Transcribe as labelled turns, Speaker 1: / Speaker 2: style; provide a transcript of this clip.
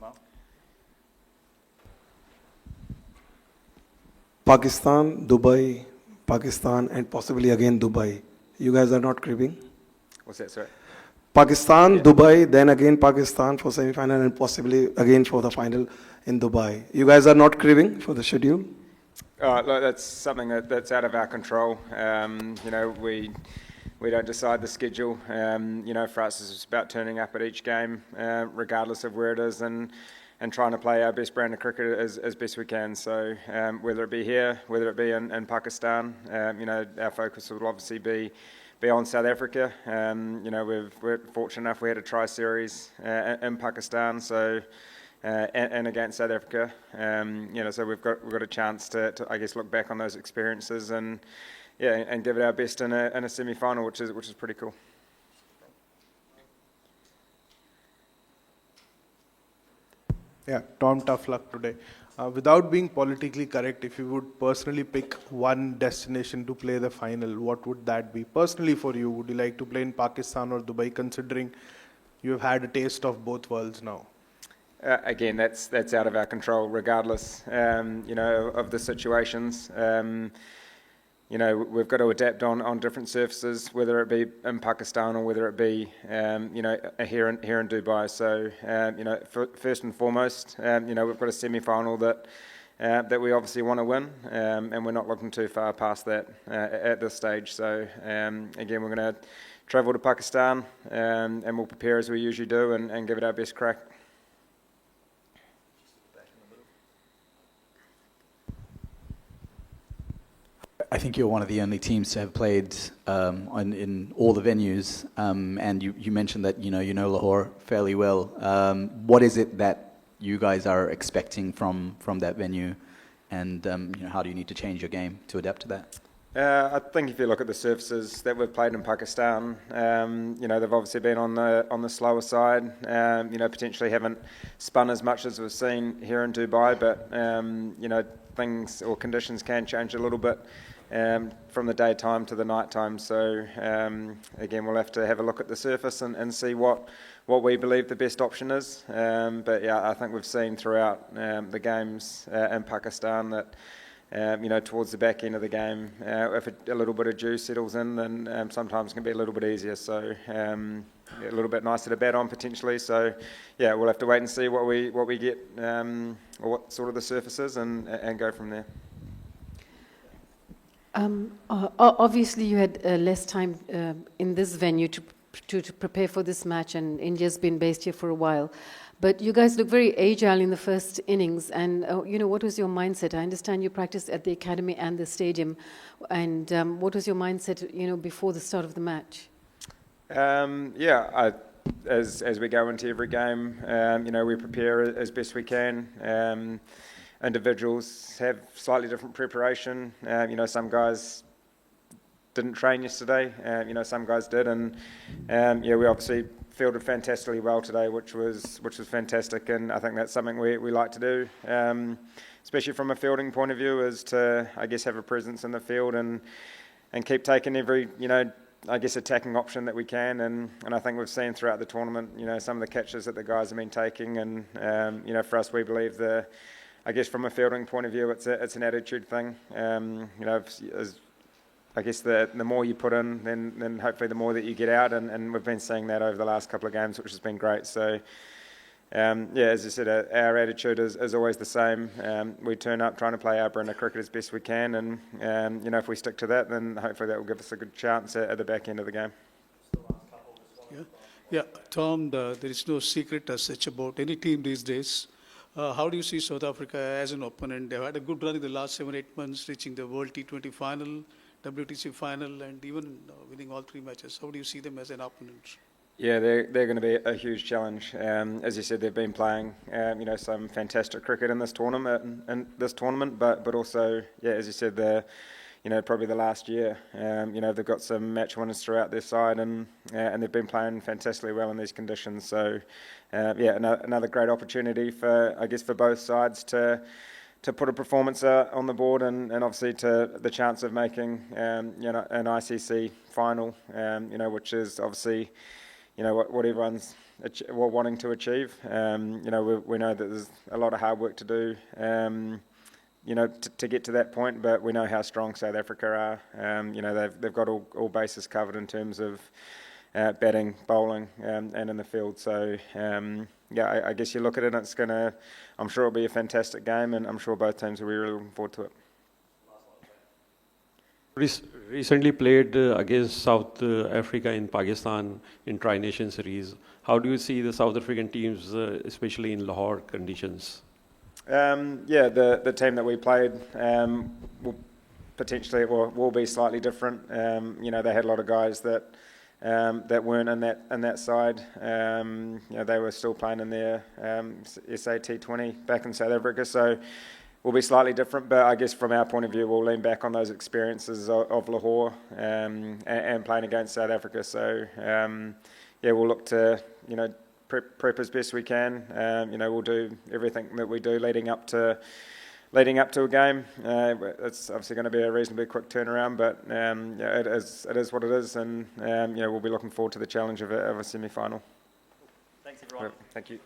Speaker 1: now.
Speaker 2: Pakistan, Dubai, Pakistan, and possibly again Dubai. You guys are not cribbing?
Speaker 3: What's that, sorry?
Speaker 2: Pakistan, Dubai, then again Pakistan for semi-final and possibly again for the final in Dubai. You guys are not cribbing for the schedule?
Speaker 3: Look, that's something that's out of our control. We don't decide the schedule. For us, it's about turning up at each game, regardless of where it is, and trying to play our best brand of cricket as best we can. So whether it be here, whether it be in Pakistan, our focus will obviously be on South Africa. We're fortunate enough we had a tri-series in Pakistan, so and against South Africa. So we've got a chance to I guess look back on those experiences and give it our best in a semi-final, which is pretty cool.
Speaker 4: Yeah, Tom, tough luck today. Without being politically correct, if you would personally pick one destination to play the final, what would that be? Personally for you, would you like to play in Pakistan or Dubai, considering you have had a taste of both worlds now?
Speaker 3: Again, that's out of our control, regardless, of the situations. We've got to adapt on different surfaces, whether it be in Pakistan or whether it be, here in Dubai. So, first and foremost, we've got a semi-final that we obviously want to win, and we're not looking too far past that at this stage. So, again, we're going to travel to Pakistan, and we'll prepare as we usually do and give it our best crack.
Speaker 1: I think you're one of the only teams to have played in all the venues, and you mentioned that you know Lahore fairly well. What is it that you guys are expecting from that venue, and how do you need to change your game to adapt to that?
Speaker 3: I think if you look at the surfaces that we've played in Pakistan, they've obviously been on the slower side. Potentially haven't spun as much as we've seen here in Dubai, but things or conditions can change a little bit from the daytime to the nighttime. So again, we'll have to have a look at the surface and see what we believe the best option is. But yeah, I think we've seen throughout the games in Pakistan that towards the back end of the game, if a little bit of juice settles in, then sometimes it can be a little bit easier. So a little bit nicer to bat on potentially. So yeah, we'll have to wait and see what we get or what sort of the surface is and go from there.
Speaker 5: Obviously, you had less time in this venue to prepare for this match, and India's been based here for a while. But you guys look very agile in the first innings, and what was your mindset? I understand you practiced at the academy and the stadium, and what was your mindset, before the start of the match?
Speaker 3: As we go into every game, we prepare as best we can. Individuals have slightly different preparation. Some guys didn't train yesterday. Some guys did, and we obviously fielded fantastically well today, which was fantastic. And I think that's something we like to do, especially from a fielding point of view, is to have a presence in the field and keep taking every attacking option that we can. And I think we've seen throughout the tournament, some of the catches that the guys have been taking, and for us, we believe from a fielding point of view, it's an attitude thing. The more you put in, then hopefully the more that you get out, and we've been seeing that over the last couple of games, which has been great. So, as I said, our attitude is always the same. We turn up trying to play our brand of cricket as best we can, and if we stick to that, then hopefully that will give us a good chance at the back end of the game.
Speaker 6: Yeah, Tom, there is no secret as such about any team these days. How do you see South Africa as an opponent? They've had a good run in the last 7-8 months, reaching the World T20 final, WTC final, and even winning all 3 matches. How do you see them as an opponent?
Speaker 3: Yeah, they're going to be a huge challenge. As you said, they've been playing, some fantastic cricket in this tournament, but also, as you said, probably the last year. They've got some match winners throughout their side, and they've been playing fantastically well in these conditions. So, another great opportunity for both sides to put a performance on the board, and obviously to the chance of making an ICC final, which is obviously what everyone's wanting to achieve. We know that there's a lot of hard work to do. To get to that point, but we know how strong South Africa are. They've got all bases covered in terms of batting, bowling, and in the field. So I guess you look at it, and I'm sure it'll be a fantastic game, and I'm sure both teams will be really looking forward to it.
Speaker 7: Recently played against South Africa in Pakistan in Tri-Nation Series. How do you see the South African teams, especially in Lahore conditions?
Speaker 3: The team that we played will potentially will be slightly different. They had a lot of guys that weren't in that side. They were still playing in their SAT20 back in South Africa, so will be slightly different. But I guess from our point of view, we'll lean back on those experiences of Lahore and playing against South Africa. So we'll look to prep as best we can. We'll do everything that we do leading up to a game. It's obviously going to be a reasonably quick turnaround, but it is what it is, and we'll be looking forward to the challenge of a semi-final.
Speaker 8: Thanks, everyone.
Speaker 3: Thank you.